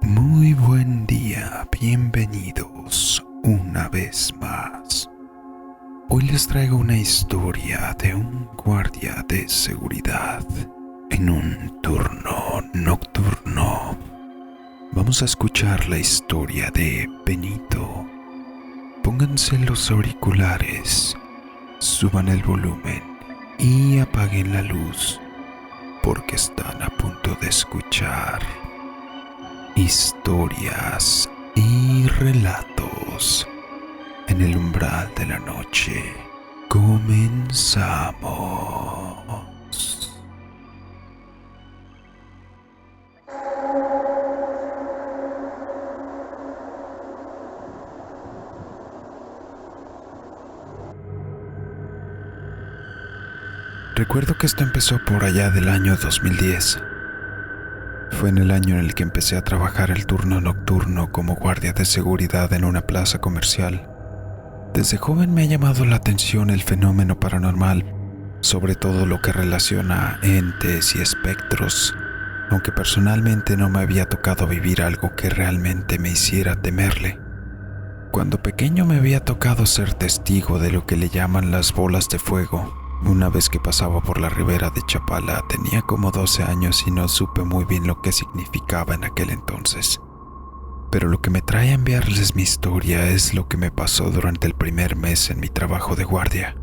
Muy buen día, bienvenidos una vez más. Hoy les traigo una historia de un guardia de seguridad en un turno nocturno. Vamos a escuchar la historia de Benito. Pónganse los auriculares, suban el volumen y apaguen la luz, porque están a punto de escuchar historias y relatos en el umbral de la noche. Comenzamos. Recuerdo que esto empezó por allá del año 2010. Fue en el año en el que empecé a trabajar el turno nocturno como guardia de seguridad en una plaza comercial. Desde joven me ha llamado la atención el fenómeno paranormal, sobre todo lo que relaciona a entes y espectros, aunque personalmente no me había tocado vivir algo que realmente me hiciera temerle. Cuando pequeño me había tocado ser testigo de lo que le llaman las bolas de fuego. Una vez que pasaba por la ribera de Chapala, tenía como 12 años y no supe muy bien lo que significaba en aquel entonces. Pero lo que me trae a enviarles mi historia es lo que me pasó durante el primer mes en mi trabajo de guardia.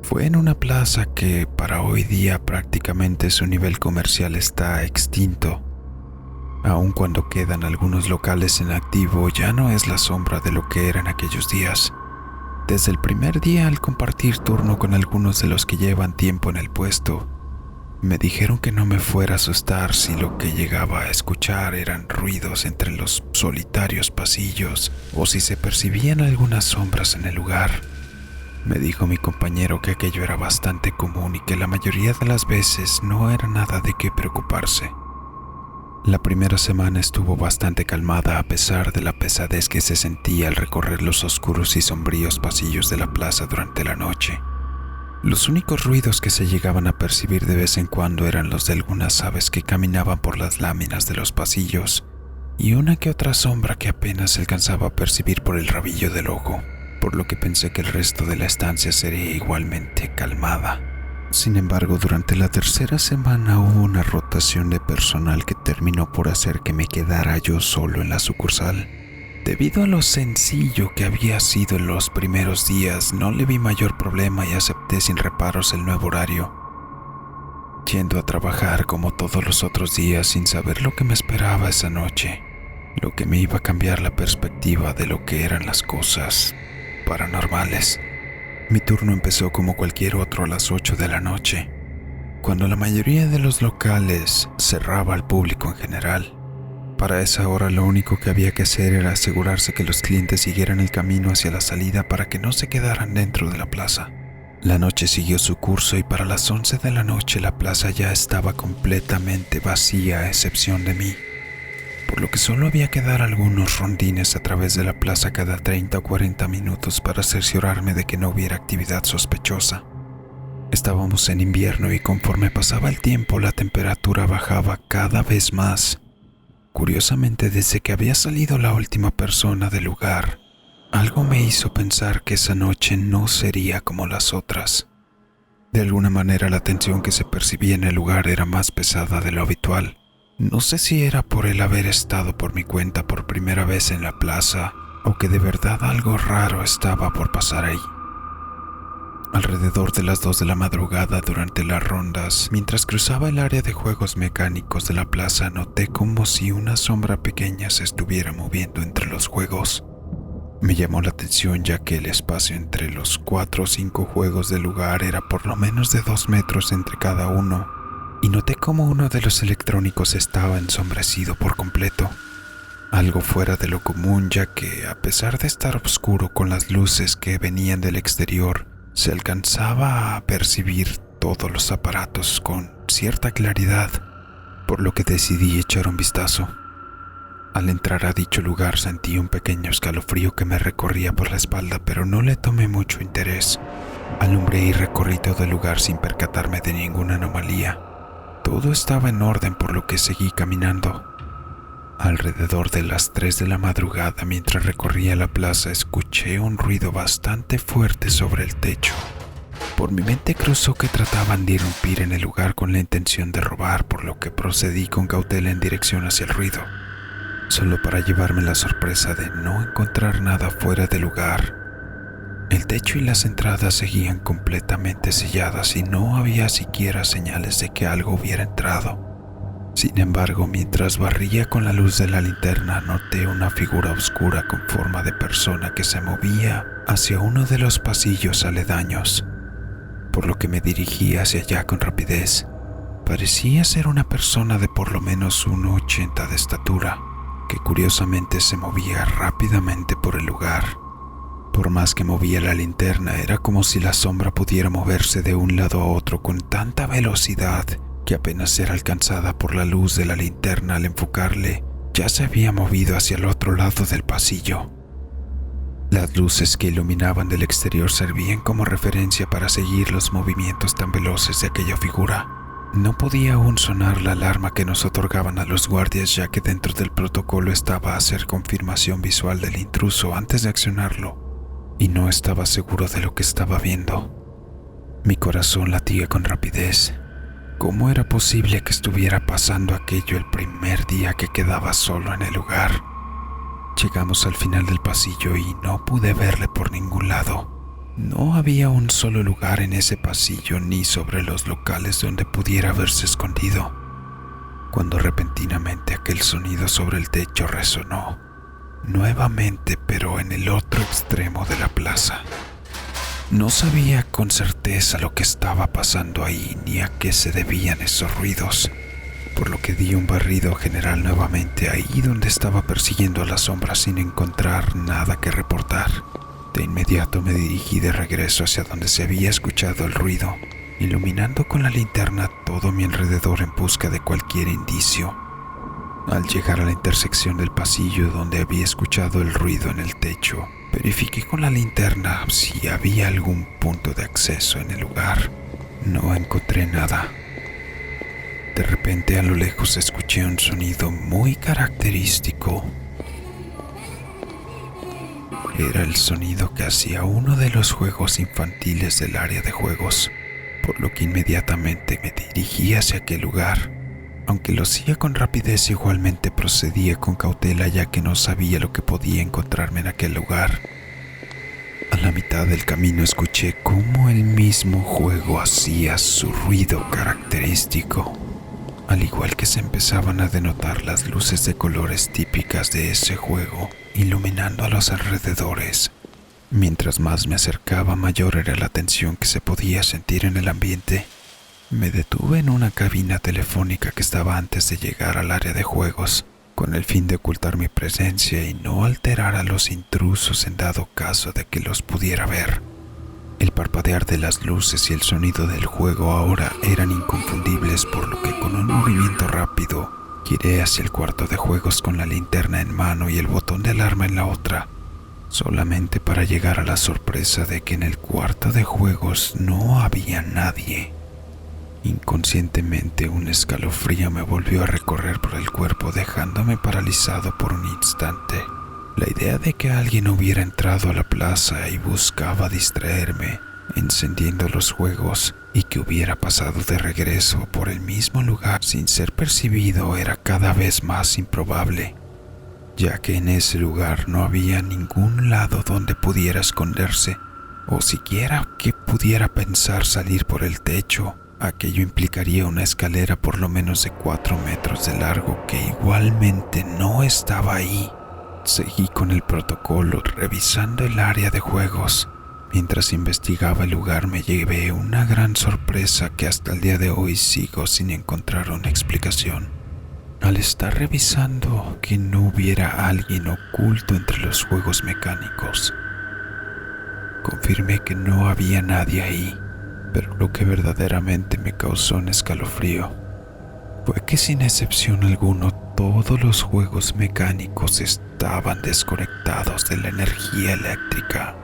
Fue en una plaza que para hoy día prácticamente su nivel comercial está extinto. Aun cuando quedan algunos locales en activo, ya no es la sombra de lo que era en aquellos días. Desde el primer día, al compartir turno con algunos de los que llevan tiempo en el puesto, me dijeron que no me fuera a asustar si lo que llegaba a escuchar eran ruidos entre los solitarios pasillos o si se percibían algunas sombras en el lugar. Me dijo mi compañero que aquello era bastante común y que la mayoría de las veces no era nada de qué preocuparse. La primera semana estuvo bastante calmada a pesar de la pesadez que se sentía al recorrer los oscuros y sombríos pasillos de la plaza durante la noche. Los únicos ruidos que se llegaban a percibir de vez en cuando eran los de algunas aves que caminaban por las láminas de los pasillos y una que otra sombra que apenas se alcanzaba a percibir por el rabillo del ojo, por lo que pensé que el resto de la estancia sería igualmente calmada. Sin embargo, durante la tercera semana hubo una rotación de personal que terminó por hacer que me quedara yo solo en la sucursal. Debido a lo sencillo que había sido en los primeros días, no le vi mayor problema y acepté sin reparos el nuevo horario, yendo a trabajar como todos los otros días sin saber lo que me esperaba esa noche, lo que me iba a cambiar la perspectiva de lo que eran las cosas paranormales. Mi turno empezó como cualquier otro a las 8 de la noche, cuando la mayoría de los locales cerraba al público en general. Para esa hora lo único que había que hacer era asegurarse que los clientes siguieran el camino hacia la salida para que no se quedaran dentro de la plaza. La noche siguió su curso y para las 11 de la noche la plaza ya estaba completamente vacía a excepción de mí, por lo que solo había que dar algunos rondines a través de la plaza cada 30 o 40 minutos para cerciorarme de que no hubiera actividad sospechosa. Estábamos en invierno y conforme pasaba el tiempo la temperatura bajaba cada vez más. Curiosamente, desde que había salido la última persona del lugar, algo me hizo pensar que esa noche no sería como las otras. De alguna manera la tensión que se percibía en el lugar era más pesada de lo habitual. No sé si era por el haber estado por mi cuenta por primera vez en la plaza o que de verdad algo raro estaba por pasar ahí. Alrededor de las 2 de la madrugada durante las rondas, mientras cruzaba el área de juegos mecánicos de la plaza, noté como si una sombra pequeña se estuviera moviendo entre los juegos. Me llamó la atención ya que el espacio entre los 4 o 5 juegos del lugar era por lo menos de 2 metros entre cada uno, y noté como uno de los electrónicos estaba ensombrecido por completo. Algo fuera de lo común, ya que a pesar de estar oscuro con las luces que venían del exterior, se alcanzaba a percibir todos los aparatos con cierta claridad, por lo que decidí echar un vistazo. Al entrar a dicho lugar sentí un pequeño escalofrío que me recorría por la espalda, pero no le tomé mucho interés. Alumbré y recorrí todo el lugar sin percatarme de ninguna anomalía. Todo estaba en orden, por lo que seguí caminando. Alrededor de las 3 de la madrugada, mientras recorría la plaza, escuché un ruido bastante fuerte sobre el techo. Por mi mente cruzó que trataban de irrumpir en el lugar con la intención de robar, por lo que procedí con cautela en dirección hacia el ruido, solo para llevarme la sorpresa de no encontrar nada fuera del lugar. El techo y las entradas seguían completamente selladas y no había siquiera señales de que algo hubiera entrado. Sin embargo, mientras barría con la luz de la linterna, noté una figura oscura con forma de persona que se movía hacia uno de los pasillos aledaños, por lo que me dirigí hacia allá con rapidez. Parecía ser una persona de por lo menos 1,80 de estatura, que curiosamente se movía rápidamente por el lugar. Por más que movía la linterna, era como si la sombra pudiera moverse de un lado a otro con tanta velocidad que apenas era alcanzada por la luz de la linterna. Al enfocarle, ya se había movido hacia el otro lado del pasillo. Las luces que iluminaban del exterior servían como referencia para seguir los movimientos tan veloces de aquella figura. No podía aún sonar la alarma que nos otorgaban a los guardias, ya que dentro del protocolo estaba hacer confirmación visual del intruso antes de accionarlo, y no estaba seguro de lo que estaba viendo. Mi corazón latía con rapidez. ¿Cómo era posible que estuviera pasando aquello el primer día que quedaba solo en el lugar? Llegamos al final del pasillo y no pude verle por ningún lado. No había un solo lugar en ese pasillo ni sobre los locales donde pudiera haberse escondido, cuando repentinamente aquel sonido sobre el techo resonó, nuevamente, pero en el otro extremo de la plaza. No sabía con certeza lo que estaba pasando ahí ni a qué se debían esos ruidos, por lo que di un barrido general nuevamente ahí donde estaba persiguiendo a la sombra sin encontrar nada que reportar. De inmediato me dirigí de regreso hacia donde se había escuchado el ruido, iluminando con la linterna todo mi alrededor en busca de cualquier indicio. Al llegar a la intersección del pasillo donde había escuchado el ruido en el techo, verifiqué con la linterna si había algún punto de acceso en el lugar. No encontré nada. De repente, a lo lejos escuché un sonido muy característico. Era el sonido que hacía uno de los juegos infantiles del área de juegos, por lo que inmediatamente me dirigí hacia aquel lugar. Aunque lo hacía con rapidez, igualmente procedía con cautela, ya que no sabía lo que podía encontrarme en aquel lugar. A la mitad del camino escuché cómo el mismo juego hacía su ruido característico, al igual que se empezaban a denotar las luces de colores típicas de ese juego, iluminando a los alrededores. Mientras más me acercaba, mayor era la tensión que se podía sentir en el ambiente. Me detuve en una cabina telefónica que estaba antes de llegar al área de juegos, con el fin de ocultar mi presencia y no alterar a los intrusos en dado caso de que los pudiera ver. El parpadear de las luces y el sonido del juego ahora eran inconfundibles, por lo que con un movimiento rápido giré hacia el cuarto de juegos con la linterna en mano y el botón de alarma en la otra, solamente para llegar a la sorpresa de que en el cuarto de juegos no había nadie. Inconscientemente, un escalofrío me volvió a recorrer por el cuerpo, dejándome paralizado por un instante. La idea de que alguien hubiera entrado a la plaza y buscaba distraerme, encendiendo los juegos, y que hubiera pasado de regreso por el mismo lugar sin ser percibido, era cada vez más improbable, ya que en ese lugar no había ningún lado donde pudiera esconderse, o siquiera que pudiera pensar salir por el techo. Aquello implicaría una escalera por lo menos de 4 metros de largo que igualmente no estaba ahí. Seguí con el protocolo, revisando el área de juegos. Mientras investigaba el lugar, me llevé una gran sorpresa que hasta el día de hoy sigo sin encontrar una explicación. Al estar revisando que no hubiera alguien oculto entre los juegos mecánicos, confirmé que no había nadie ahí. Pero lo que verdaderamente me causó un escalofrío fue que sin excepción alguno todos los juegos mecánicos estaban desconectados de la energía eléctrica.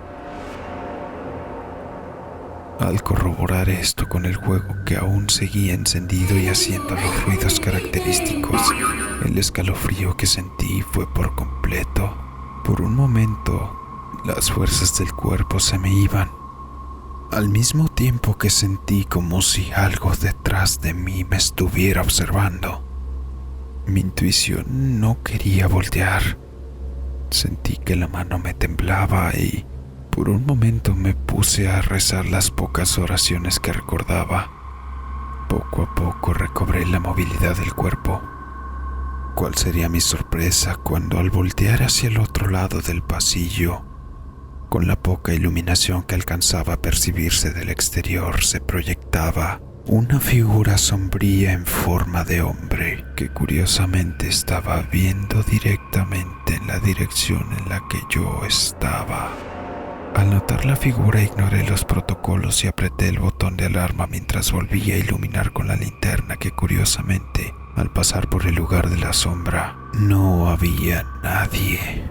Al corroborar esto con el juego que aún seguía encendido y haciendo los ruidos característicos, el escalofrío que sentí fue por completo. Por un momento, las fuerzas del cuerpo se me iban, al mismo tiempo que sentí como si algo detrás de mí me estuviera observando. Mi intuición no quería voltear. Sentí que la mano me temblaba y por un momento me puse a rezar las pocas oraciones que recordaba. Poco a poco recobré la movilidad del cuerpo. ¿Cuál sería mi sorpresa cuando al voltear hacia el otro lado del pasillo, con la poca iluminación que alcanzaba a percibirse del exterior, se proyectaba una figura sombría en forma de hombre que curiosamente estaba viendo directamente en la dirección en la que yo estaba? Al notar la figura ignoré los protocolos y apreté el botón de alarma mientras volvía a iluminar con la linterna que curiosamente, al pasar por el lugar de la sombra, no había nadie.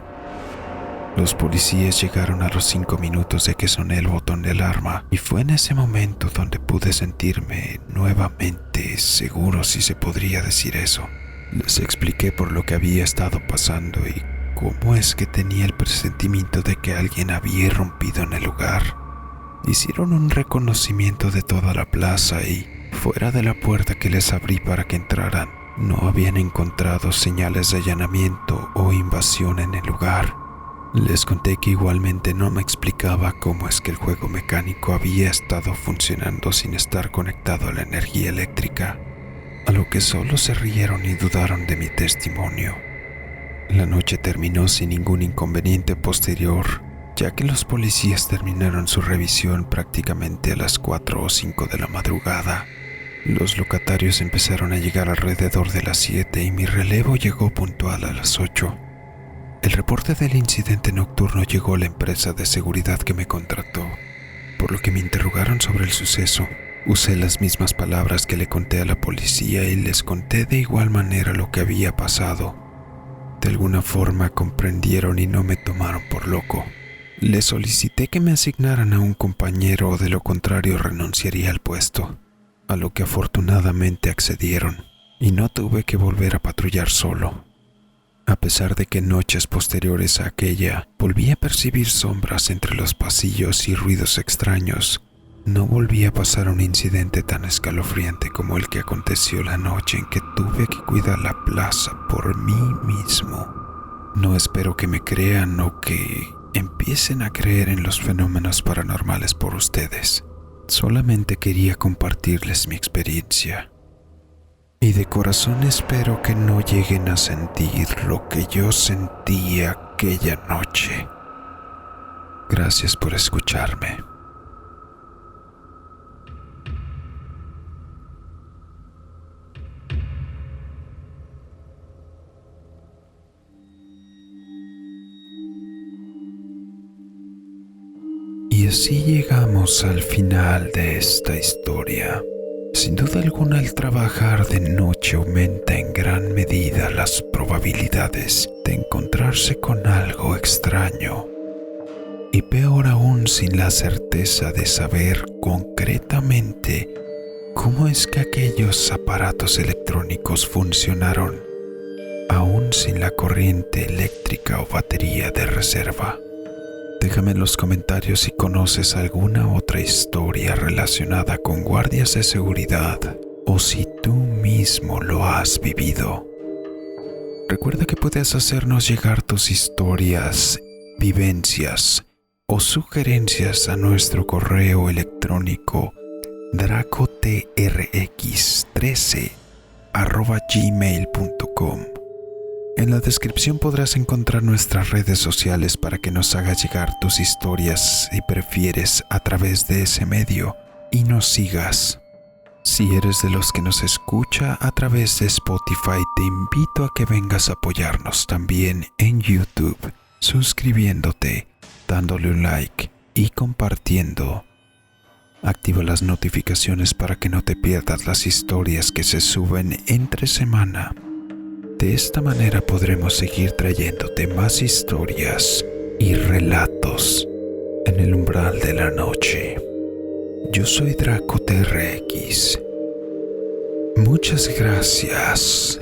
Los policías llegaron a los 5 minutos de que soné el botón de alarma y fue en ese momento donde pude sentirme nuevamente seguro, si se podría decir eso. Les expliqué por lo que había estado pasando y cómo es que tenía el presentimiento de que alguien había irrumpido en el lugar. Hicieron un reconocimiento de toda la plaza y, fuera de la puerta que les abrí para que entraran, no habían encontrado señales de allanamiento o invasión en el lugar. Les conté que igualmente no me explicaba cómo es que el juego mecánico había estado funcionando sin estar conectado a la energía eléctrica, a lo que solo se rieron y dudaron de mi testimonio. La noche terminó sin ningún inconveniente posterior, ya que los policías terminaron su revisión prácticamente a las 4 o 5 de la madrugada. Los locatarios empezaron a llegar alrededor de las 7 y mi relevo llegó puntual a las 8. El reporte del incidente nocturno llegó a la empresa de seguridad que me contrató, por lo que me interrogaron sobre el suceso. Usé las mismas palabras que le conté a la policía y les conté de igual manera lo que había pasado. De alguna forma comprendieron y no me tomaron por loco. Les solicité que me asignaran a un compañero o de lo contrario renunciaría al puesto, a lo que afortunadamente accedieron y no tuve que volver a patrullar solo. A pesar de que noches posteriores a aquella volví a percibir sombras entre los pasillos y ruidos extraños, no volví a pasar un incidente tan escalofriante como el que aconteció la noche en que tuve que cuidar la plaza por mí mismo. No espero que me crean o que empiecen a creer en los fenómenos paranormales por ustedes. Solamente quería compartirles mi experiencia. Y de corazón espero que no lleguen a sentir lo que yo sentí aquella noche. Gracias por escucharme. Y así llegamos al final de esta historia. Sin duda alguna, el trabajar de noche aumenta en gran medida las probabilidades de encontrarse con algo extraño. Y peor aún, sin la certeza de saber concretamente cómo es que aquellos aparatos electrónicos funcionaron, aún sin la corriente eléctrica o batería de reserva. Déjame en los comentarios si conoces alguna otra historia relacionada con guardias de seguridad o si tú mismo lo has vivido. Recuerda que puedes hacernos llegar tus historias, vivencias o sugerencias a nuestro correo electrónico dracotrx13@gmail.com. En la descripción podrás encontrar nuestras redes sociales para que nos hagas llegar tus historias si prefieres a través de ese medio y nos sigas. Si eres de los que nos escucha a través de Spotify, te invito a que vengas a apoyarnos también en YouTube, suscribiéndote, dándole un like y compartiendo. Activa las notificaciones para que no te pierdas las historias que se suben entre semana. De esta manera podremos seguir trayéndote más historias y relatos en el umbral de la noche. Yo soy Draco TRX. Muchas gracias.